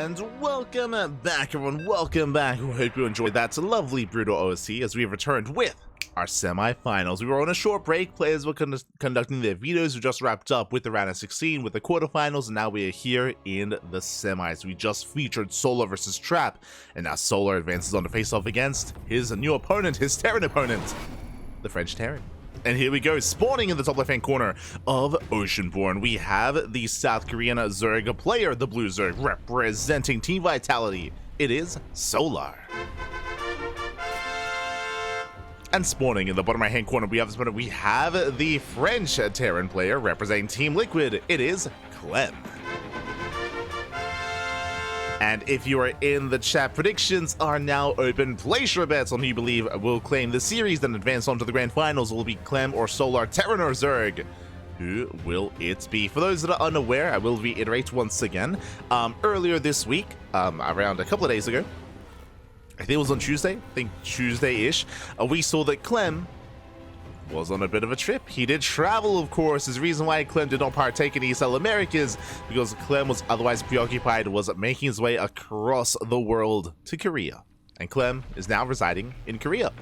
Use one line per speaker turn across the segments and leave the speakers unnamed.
And welcome back, everyone. Welcome back. We hope you enjoyed that lovely brutal OSC as we have returned with our semi-finals. We were on a short break. Players were conducting their videos. We just wrapped up with the round of 16 with the quarterfinals, and now we are here in the semis. We just featured Solar versus Trap, and now Solar advances on to face off against his new opponent, his Terran opponent, the French Terran. And here we go, spawning in the top left-hand corner of Oceanborn, we have the South Korean Zerg player, the Blue Zerg, representing Team Vitality. It is Solar. And spawning in the bottom right-hand corner, we have the French Terran player, representing Team Liquid. It is Clem. And if you are in the chat, predictions are now open. Place your bets on who you believe will claim the series, then advance on to the grand finals. Will it be Clem or Solar, Terran or Zerg? Who will it be? For those that are unaware, I will reiterate once again. Earlier this week, around a couple of days ago, I think it was on Tuesday, Tuesday-ish, we saw that Clem was on a bit of a trip. He did travel, of course. His reason why Clem did not partake in ESL Americas because Clem was otherwise preoccupied, was making his way across the world to Korea. And Clem is now residing in Korea.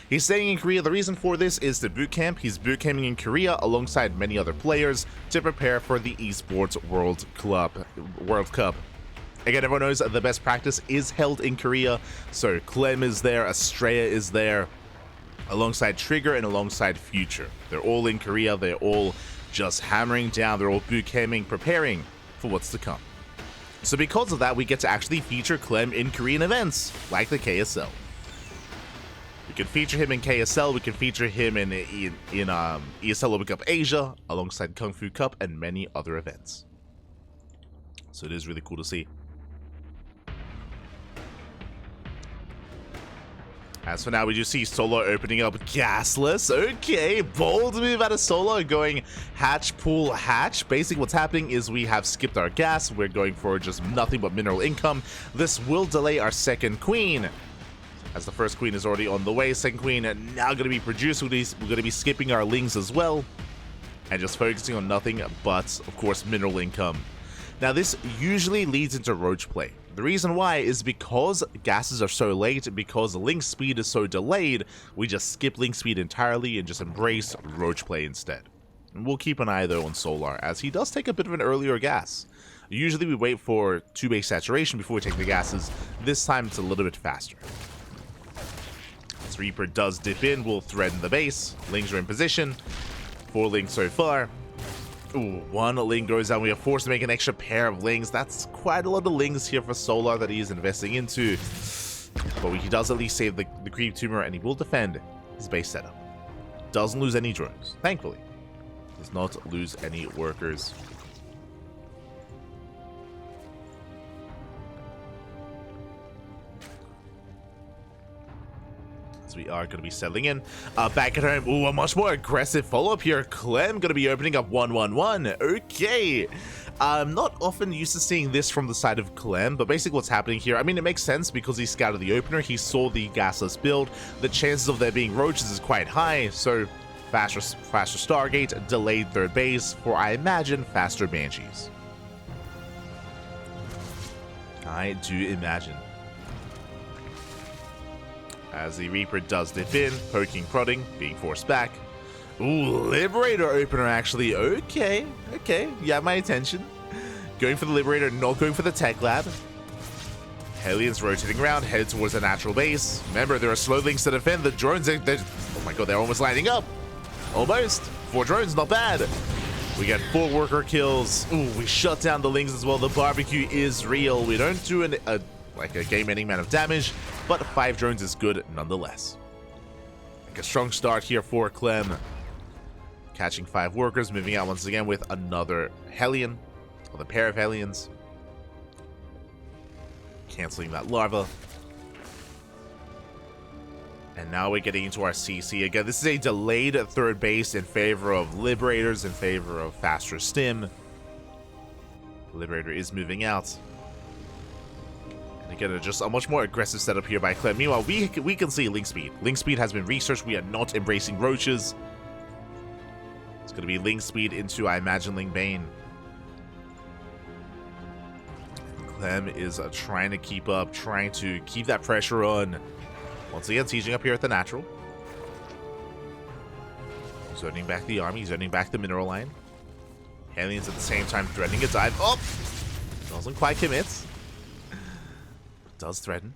He's staying in Korea. The reason for this is the boot camp. He's boot camping in Korea alongside many other players to prepare for the esports World Cup. Again, everyone knows the best practice is held in Korea. So Clem is there, Estrella is there, alongside Trigger and alongside Future. They're all in Korea. They're all just hammering down. They're all boot camping, preparing for what's to come. So because of that, we get to actually feature Clem in Korean events like the KSL. We can feature him in KSL. We can feature him in ESL Open Cup Asia, alongside Kung Fu Cup and many other events. So it is really cool to see. As for now, we do see Solar opening up Gasless. Okay, bold move out of Solar, going hatch, pull, hatch. Basically, what's happening is we have skipped our gas. We're going for just nothing but mineral income. This will delay our second queen, as the first queen is already on the way. Second queen now going to be produced. We're going to be skipping our lings as well, and just focusing on nothing but, of course, mineral income. Now, this usually leads into roach play. The reason why is because gases are so late, because the link speed is so delayed, we just skip link speed entirely and just embrace roach play instead. And we'll keep an eye, though, on Solar, as he does take a bit of an earlier gas. Usually we wait for 2 base saturation before we take the gases. This time it's a little bit faster. As Reaper does dip in, we'll threaten the base. Lings are in position. 4 links so far. Ooh, 1 ling goes down. We are forced to make an extra pair of lings. That's quite a lot of lings here for Solar that he is investing into. But he does at least save the creep tumor, and he will defend his base setup. Doesn't lose any drones, thankfully. Does not lose any workers. We are going to be settling in. Back at home, ooh, a much more aggressive follow-up here. Clem going to be opening up 1-1-1. Okay. I'm not often used to seeing this from the side of Clem, but basically what's happening here, I mean, it makes sense because he scouted the opener. He saw the gasless build. The chances of there being roaches is quite high, so faster Stargate, delayed third base for, I imagine, faster Banshees. I do imagine. As the Reaper does dip in, poking, prodding, being forced back. Ooh, Liberator opener actually. Okay, you have my attention. Going for the Liberator, not going for the Tech Lab. Hellions rotating around, head towards the natural base. Remember, there are slow links to defend. The drones, oh my god, they're almost lining up. Almost. 4 drones, not bad. We get 4 worker kills. Ooh, we shut down the lings as well. The barbecue is real. We don't do a game-ending amount of damage, but 5 drones is good nonetheless. Like a strong start here for Clem. Catching 5 workers, moving out once again with another Hellion, with a pair of Hellions. Canceling that larva. And now we're getting into our CC again. This is a delayed third base in favor of Liberators, in favor of faster stim. Liberator is moving out. Again, just a much more aggressive setup here by Clem. Meanwhile, we can see link speed. Link speed has been researched. We are not embracing roaches. It's going to be link speed into, I imagine, Ling Bane. Clem is trying to keep up, trying to keep that pressure on. Once again, sieging up here at the natural. Zoning back the army, zoning back the mineral line. Aliens at the same time threatening a dive. Oh! Doesn't quite commit. Does threaten.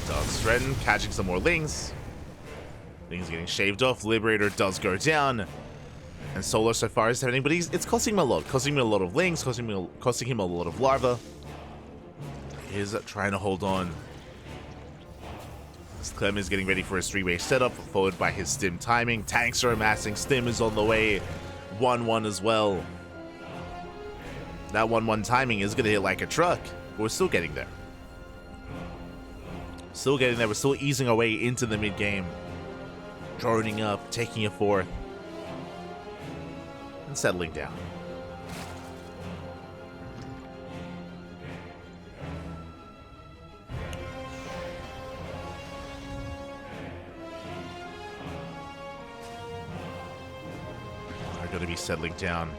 Does threaten, catching some more lings. Lings getting shaved off. Liberator does go down. And Solar so far is happening, but it's costing him a lot. Costing him a lot of lings, costing him a lot of larva. He's trying to hold on. Clem is getting ready for his 3-way setup, followed by his stim timing. Tanks are amassing. Stim is on the way. 1-1 as well. That 1-1 timing is going to hit like a truck, but we're still getting there. Still getting there. We're still easing our way into the mid-game. Droning up, taking a fourth. And settling down. They're going to be settling down.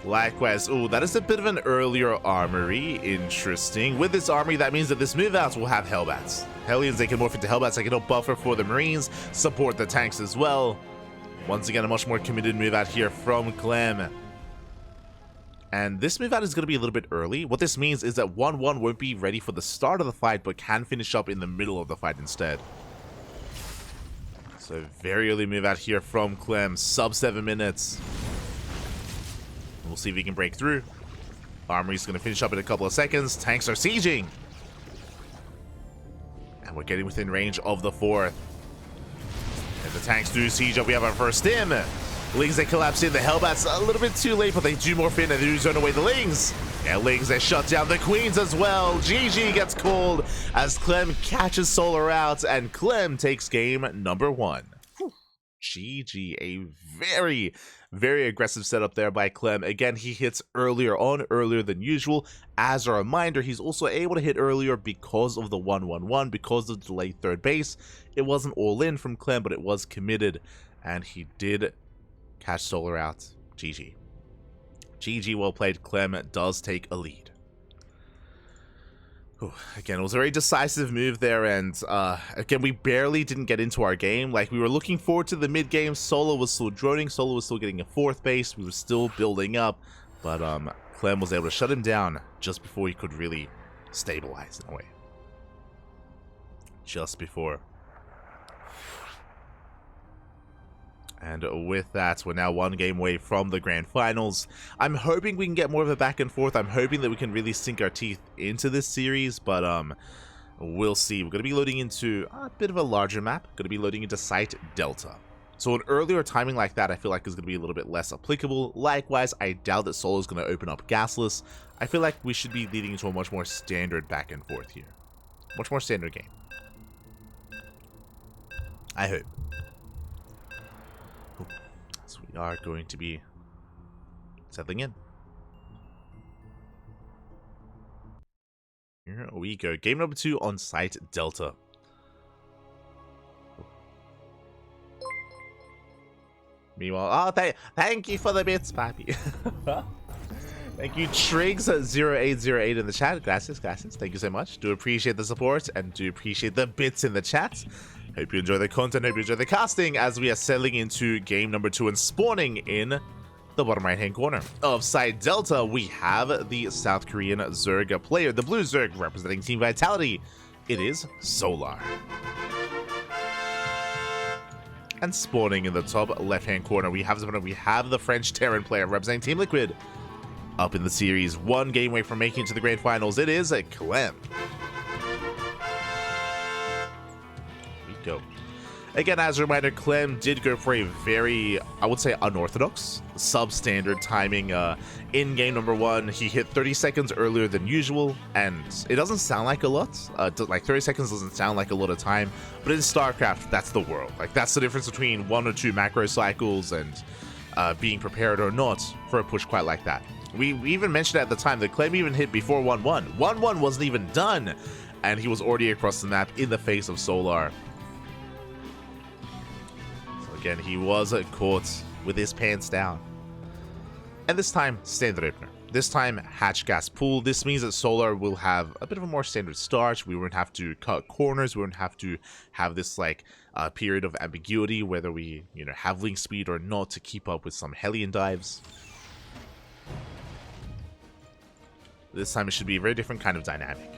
Likewise, ooh, that is a bit of an earlier armory. Interesting. With this armory, that means that this move out will have Hellbats. Hellions, they can morph into Hellbats. They can help buffer for the Marines, support the tanks as well. Once again, a much more committed move out here from Clem. And this move out is going to be a little bit early. What this means is that 1-1 won't be ready for the start of the fight, but can finish up in the middle of the fight instead. So very early move out here from Clem. Sub 7 minutes. We'll see if he can break through. Armory's going to finish up in a couple of seconds. Tanks are sieging. And we're getting within range of the fourth. And the tanks do siege up. We have our first stim. Lings, they collapse in. The Hellbats a little bit too late, but they do morph in and they do zone away the Lings. Yeah, Lings, they shut down the Queens as well. GG gets called as Clem catches Solar out, and Clem takes game number 1. Whew. GG, a very, very aggressive setup there by Clem. Again, he hits earlier than usual. As a reminder, he's also able to hit earlier because of the 1-1-1, because of the delayed third base. It wasn't all in from Clem, but it was committed, and he did catch Solar out. GG. GG, well played. Clem does take a lead. Whew. Again, it was a very decisive move there, and again, we barely didn't get into our game. Like, we were looking forward to the mid-game. Solar was still droning. Solar was still getting a 4th base. We were still building up, but Clem was able to shut him down just before he could really stabilize in a way. Just before. And with that, we're now 1 game away from the grand finals. I'm hoping we can get more of a back and forth. I'm hoping that we can really sink our teeth into this series, but we'll see. We're going to be loading into a bit of a larger map. Going to be loading into Site Delta. So an earlier timing like that, I feel like is going to be a little bit less applicable. Likewise, I doubt that Solar is going to open up Gasless. I feel like we should be leading into a much more standard back and forth here. Much more standard game. I hope. So we are going to be settling in. Here we go. Game number 2 on Site Delta. Meanwhile, oh, thank you for the bits, Papi. Thank you, Triggs0808 in the chat. Gracias. Thank you so much. Do appreciate the support and do appreciate the bits in the chat. Hope you enjoy the content, hope you enjoy the casting as we are settling into game number 2 and spawning in the bottom right hand corner of Site Delta. We have the South Korean Zerg player, the blue Zerg representing Team Vitality. It is Solar. And spawning in the top left hand corner, we have the French Terran player representing Team Liquid. Up in the series, 1 game away from making it to the grand finals, it is a Clem. Go. Again, as a reminder, Clem did go for a very, I would say, unorthodox, substandard timing. In game number 1, he hit 30 seconds earlier than usual, and it doesn't sound like a lot. Like 30 seconds doesn't sound like a lot of time, but in StarCraft, that's the world. Like, that's the difference between 1 or 2 macro cycles and being prepared or not for a push quite like that. We even mentioned at the time that Clem even hit before 1-1. 1-1 wasn't even done, and he was already across the map in the face of Solar. Again, he was caught with his pants down. And this time, standard opener. This time, hatch gas pool. This means that Solar will have a bit of a more standard start. We won't have to cut corners. We won't have to have this like period of ambiguity, whether we have link speed or not, to keep up with some Hellion dives. This time it should be a very different kind of dynamic.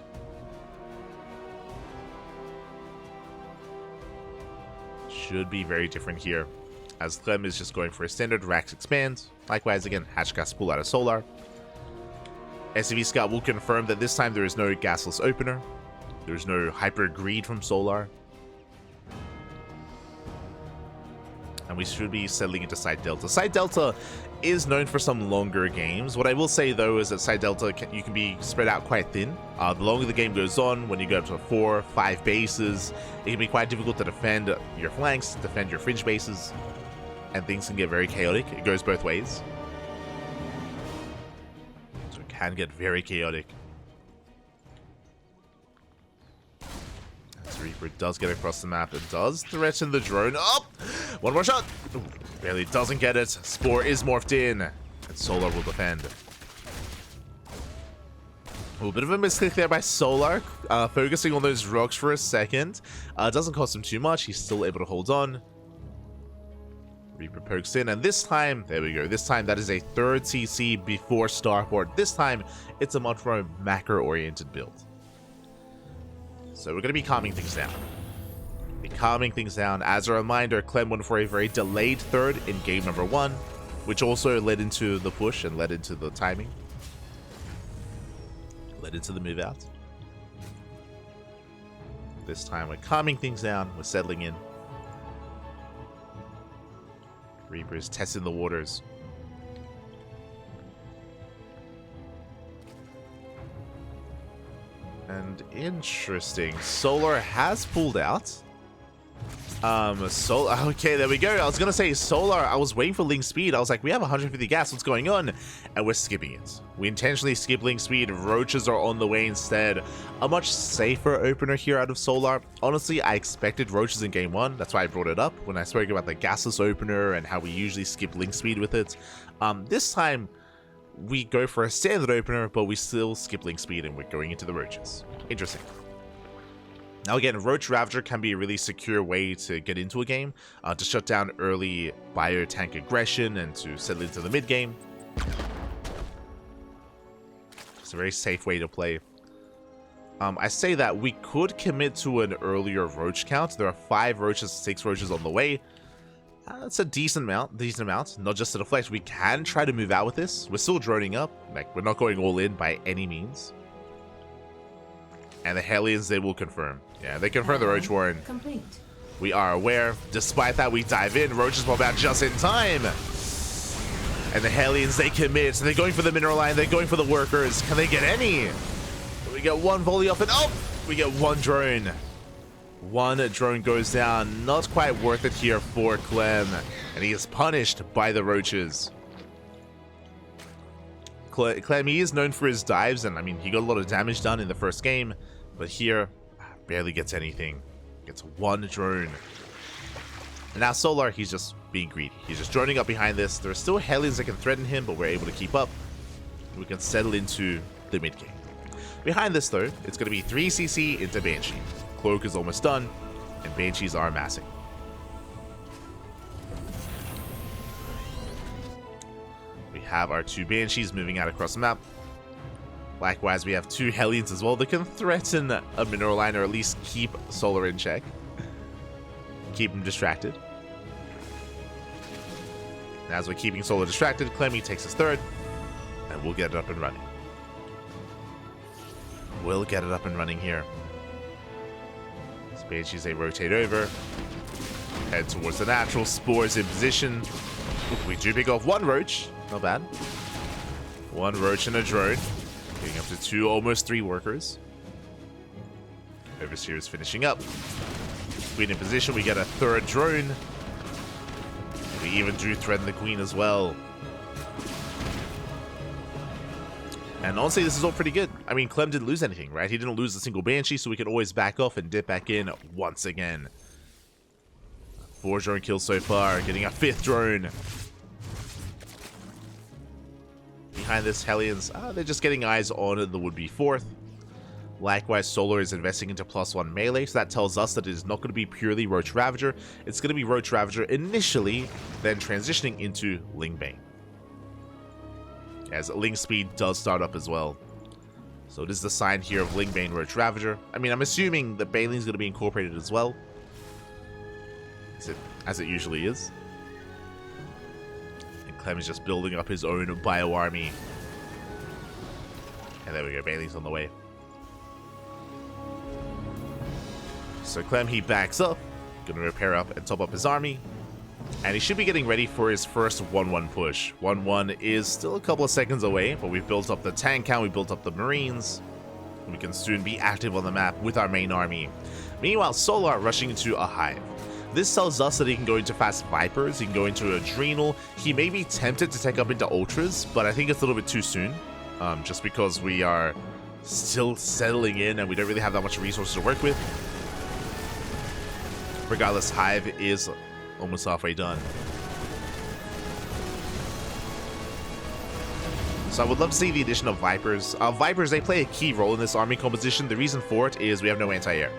Should be very different here, as Clem is just going for a standard Rax expand. Likewise, again, hatch gas pool out of Solar. SCV Scout will confirm that this time there is no gasless opener. There's no hyper greed from Solar. And we should be settling into Side Delta. Side Delta is known for some longer games. What I will say though is that Side Delta, you can be spread out quite thin. The longer the game goes on, when you go up to 4, 5 bases, it can be quite difficult to defend your flanks, defend your fringe bases, and things can get very chaotic. It goes both ways. So it can get very chaotic. As Reaper does get across the map and does threaten the drone. Oh! One more shot! Ooh, barely doesn't get it. Spore is morphed in, and Solar will defend. A bit of a misclick there by Solar, focusing on those rocks for a second. Doesn't cost him too much. He's still able to hold on. Reaper pokes in, and this time, there we go. This time, that is a third CC before Starport. This time, it's a much more macro-oriented build. So we're going to be calming things down. As a reminder, Clem went for a very delayed third in game number 1, which also led into the push and led into the timing. Led into the move out. This time we're calming things down, we're settling in. Reaper is testing the waters. And interesting, Solar has pulled out. Okay, there we go. I was gonna say Solar, I was waiting for link speed. I was like, we have 150 gas, what's going on? And we're skipping it. We intentionally skip link speed. Roaches are on the way instead. A much safer opener here out of Solar. Honestly, I expected roaches in game 1. That's why I brought it up when I spoke about the gasless opener and how we usually skip link speed with it. This time, we go for a standard opener, but we still skip link speed and we're going into the roaches. Interesting. Now again, Roach Ravager can be a really secure way to get into a game, to shut down early bio-tank aggression and to settle into the mid-game. It's a very safe way to play. I say that we could commit to an earlier Roach count. There are 5 roaches, 6 roaches on the way. That's a decent amount, not just to deflect. We can try to move out with this. We're still droning up, like we're not going all in by any means. And the Hellions, they will confirm. Yeah, they confirm the Roach Warren. Complete. We are aware. Despite that, we dive in. Roaches pop out just in time. And the Hellions, they commit. They're going for the mineral line. They're going for the workers. Can they get any? We get one volley off and oh! We get one drone. One drone goes down. Not quite worth it here for Clem. And he is punished by the Roaches. Clem, he is known for his dives, and I mean, he got a lot of damage done in the first game, but here, barely gets anything. Gets one drone. And now Solar, he's just being greedy. He's just droning up behind this. There are still Hellions that can threaten him, but we're able to keep up. We can settle into the mid game. Behind this, though, it's going to be 3cc into Banshee. Cloak is almost done, and Banshees are massing. Have our 2 Banshees moving out across the map. Likewise, we have 2 Hellions as well that can threaten a mineral line or at least keep Solar in check. Keep him distracted. And as we're keeping Solar distracted, Clemmy takes his third, and we'll get it up and running. We'll get it up and running here. As Banshees, they rotate over, head towards the natural. Spores in position. Ooh, we do pick off 1 Roach. Not bad. 1 Roach and a drone. Getting up to 2, almost 3 workers. Overseer is finishing up. Queen in position. We get a 3rd drone. We even do threaten the Queen as well. And honestly, this is all pretty good. I mean, Clem didn't lose anything, right? He didn't lose a single Banshee, so we can always back off and dip back in once again. 4 drone kills so far, getting a 5th drone. Behind this, Hellions, they're just getting eyes on the would-be 4th. Likewise, Solar is investing into +1 melee, so that tells us that it is not going to be purely Roach Ravager. It's going to be Roach Ravager initially, then transitioning into Ling Bane. As Ling Speed does start up as well. So it is the sign here of Ling Bane Roach Ravager. I mean, I'm assuming that Baneling's going to be incorporated as well. As it usually is. And Clem is just building up his own bio army. And there we go, Baneling's on the way. So Clem, he backs up, gonna repair up and top up his army, and he should be getting ready for his first 1-1 push. 1-1 is still a couple of seconds away, but we've built up the tank count, we built up the Marines, and we can soon be active on the map with our main army. Meanwhile, Solar rushing into a Hive. This tells us that he can go into fast Vipers, he can go into Adrenal, he may be tempted to take up into Ultras, but I think it's a little bit too soon, just because we are still settling in and we don't really have that much resources to work with. Regardless, Hive is almost halfway done. So I would love to see the addition of Vipers. Vipers, they play a key role in this army composition. The reason for it is we have no anti-air.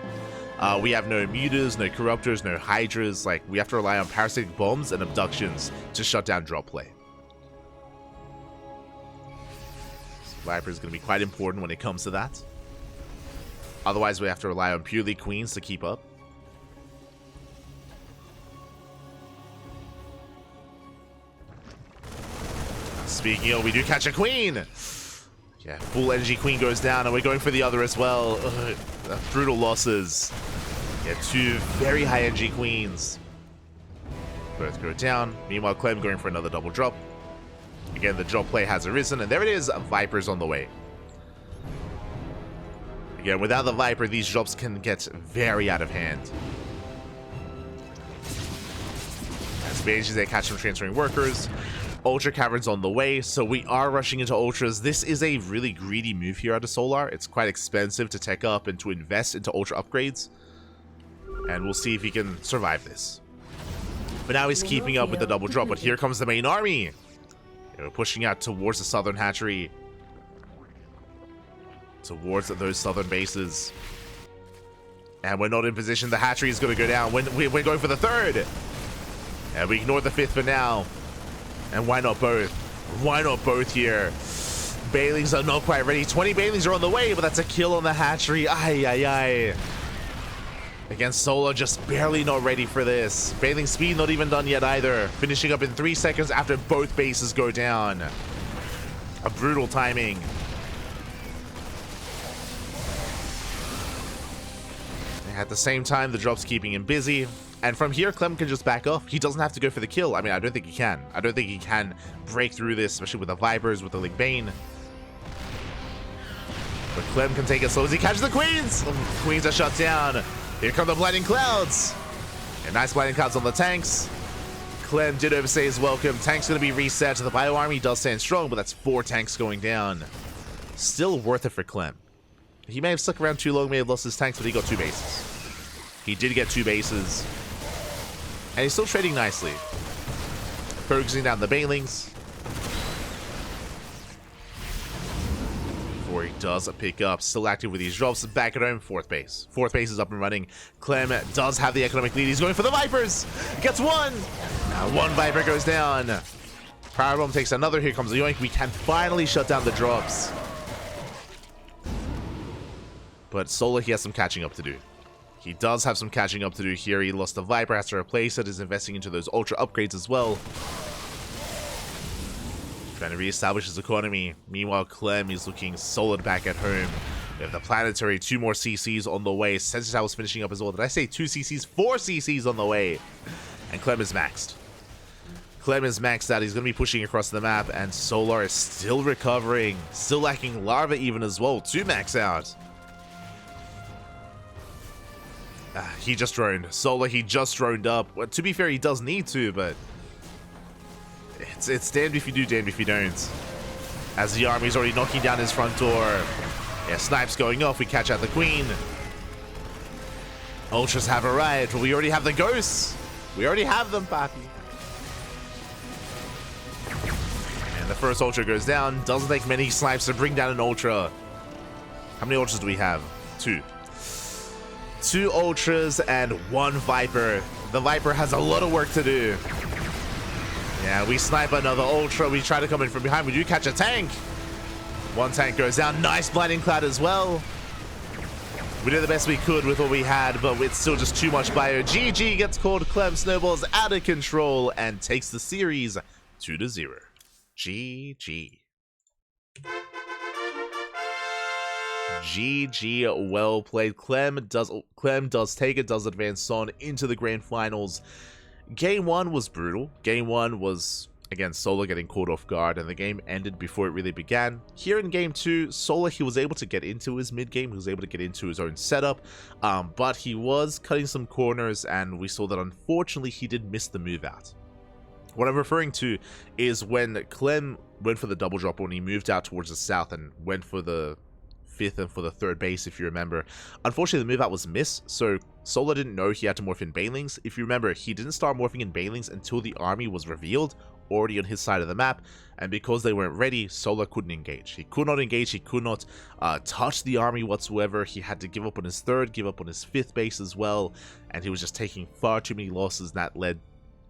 We have no mutas, no corruptors, no hydras. Like, we have to rely on parasitic bombs and abductions to shut down drop play. So Viper is going to be quite important when it comes to that. Otherwise, we have to rely on purely queens to keep up. Speaking of, we do catch a queen. Yeah, full energy queen goes down, and we're going for the other as well. Brutal losses. Yeah, 2 very high energy queens. Both go down. Meanwhile, Clem going for another double drop. Again, the drop play has arisen, and there it is. Vipers on the way. Again, without the Viper, these drops can get very out of hand. As Banshee, they catch some transferring workers. Ultra Caverns on the way, so we are rushing into Ultras. This is a really greedy move here out of Solar. It's quite expensive to tech up and to invest into Ultra upgrades. And we'll see if he can survive this. But now he's keeping up with the double drop, but here comes the main army. We're pushing out towards the southern hatchery. Towards those southern bases. And we're not in position. The hatchery is going to go down. We're going for the 3rd. And we ignore the 5th for now. And why not both? Why not both here? Banelings are not quite ready. 20 Banelings are on the way, but that's a kill on the hatchery. Ay, ay, ay. Against Solar, just barely not ready for this. Baneling speed not even done yet either. Finishing up in 3 seconds after both bases go down. A brutal timing. At the same time, the drop's keeping him busy. And from here, Clem can just back off. He doesn't have to go for the kill. I mean, I don't think he can. I don't think he can break through this, especially with the Vipers, with the Ling Bane. But Clem can take it slow as he catches the Queens. Queens are shut down. Here come the Blinding Clouds. And nice Blinding Clouds on the tanks. Clem did overstay his welcome. Tank's going to be reset. The Bio Army does stand strong, but that's 4 tanks going down. Still worth it for Clem. He may have stuck around too long, may have lost his tanks, but he got 2 bases. He did get 2 bases. And he's still trading nicely. Focusing down the Banelings. Before he does pick up. Still active with these drops. Back at home, 4th base. 4th base is up and running. Clem does have the economic lead. He's going for the Vipers. Gets 1. Now 1 Viper goes down. Powerbomb takes another. Here comes the Yoink. We can finally shut down the drops. But Solar, he has some catching up to do. He does have some catching up to do here. He lost the Viper, has to replace it, is investing into those Ultra upgrades as well. Trying to reestablish his economy. Meanwhile, Clem is looking solid back at home. We have the Planetary, 2 more CCs on the way. Sensor Tower's finishing up as well. Did I say 2 CCs? 4 CCs on the way. And Clem is maxed. Clem is maxed out. He's going to be pushing across the map, and Solar is still recovering. Still lacking Larva even as well to max out. He just droned. Solar, he just droned up. Well, to be fair, he does need to, but it's damned if you do, damned if you don't. As the army's already knocking down his front door. Yeah, snipes going off. We catch out the Queen. Ultras have arrived. Well, we already have the Ghosts. We already have them, Papi. And the first Ultra goes down. Doesn't take many snipes to bring down an Ultra. How many Ultras do we have? 2. 2 Ultras and 1 Viper. The Viper has a lot of work to do. Yeah, we snipe another Ultra. We try to come in from behind. We do catch a tank. 1 tank goes down. Nice blinding cloud as well. We did the best we could with what we had, but it's still just too much bio. GG gets called. Clem snowballs out of control and takes the series 2-0. GG. GG, well played. Clem does take it, does advance on into the grand finals. Game 1 was brutal. Game 1 was, again, Solar getting caught off guard, and the game ended before it really began. Here in Game 2, Solar, he was able to get into his mid-game, he was able to get into his own setup, but he was cutting some corners, and we saw that unfortunately he did miss the move out. What I'm referring to is when Clem went for the double drop, when he moved out towards the south and went for the 5th and for the 3rd base, if you remember. Unfortunately, the move out was missed, so Solar didn't know he had to morph in Banelings. If you remember, he didn't start morphing in Banelings until the army was revealed, already on his side of the map, and because they weren't ready, Solar couldn't engage. He could not engage, he could not touch the army whatsoever. He had to give up on his 3rd, give up on his 5th base as well, and he was just taking far too many losses, and that led,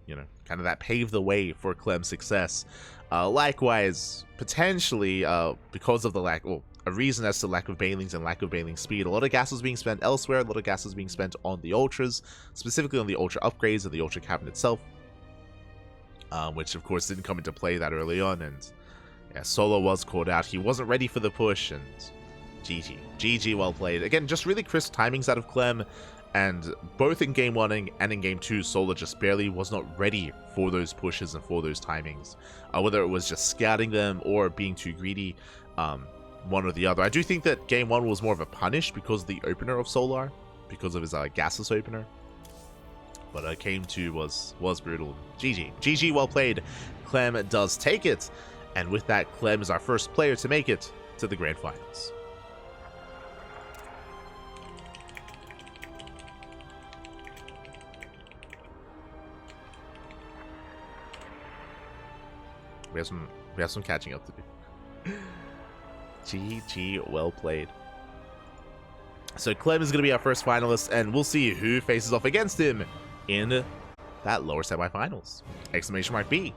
you know, kind of that paved the way for Clem's success. Likewise, potentially, because of the lack, well, a reason as to lack of Banelings and lack of Baneling speed, a lot of gas was being spent elsewhere, a lot of gas was being spent on the Ultras, specifically on the Ultra upgrades and the Ultra cabinet itself, which of course didn't come into play that early on, and yeah, Solo was caught out. He wasn't ready for the push, and GG. GG, well played. Again, just really crisp timings out of Clem, and both in Game 1 and in Game 2, Solar just barely was not ready for those pushes and for those timings. Whether it was just scouting them or being too greedy, one or the other. I do think that Game 1 was more of a punish because of the opener of Solar, because of his gasless opener. But Game 2 was brutal. GG. GG, well played. Clem does take it, and with that, Clem is our first player to make it to the grand finals. We have some catching up to do. GG, well played. So Clem is going to be our first finalist, and we'll see who faces off against him in that lower semifinals. Exclamation mark B.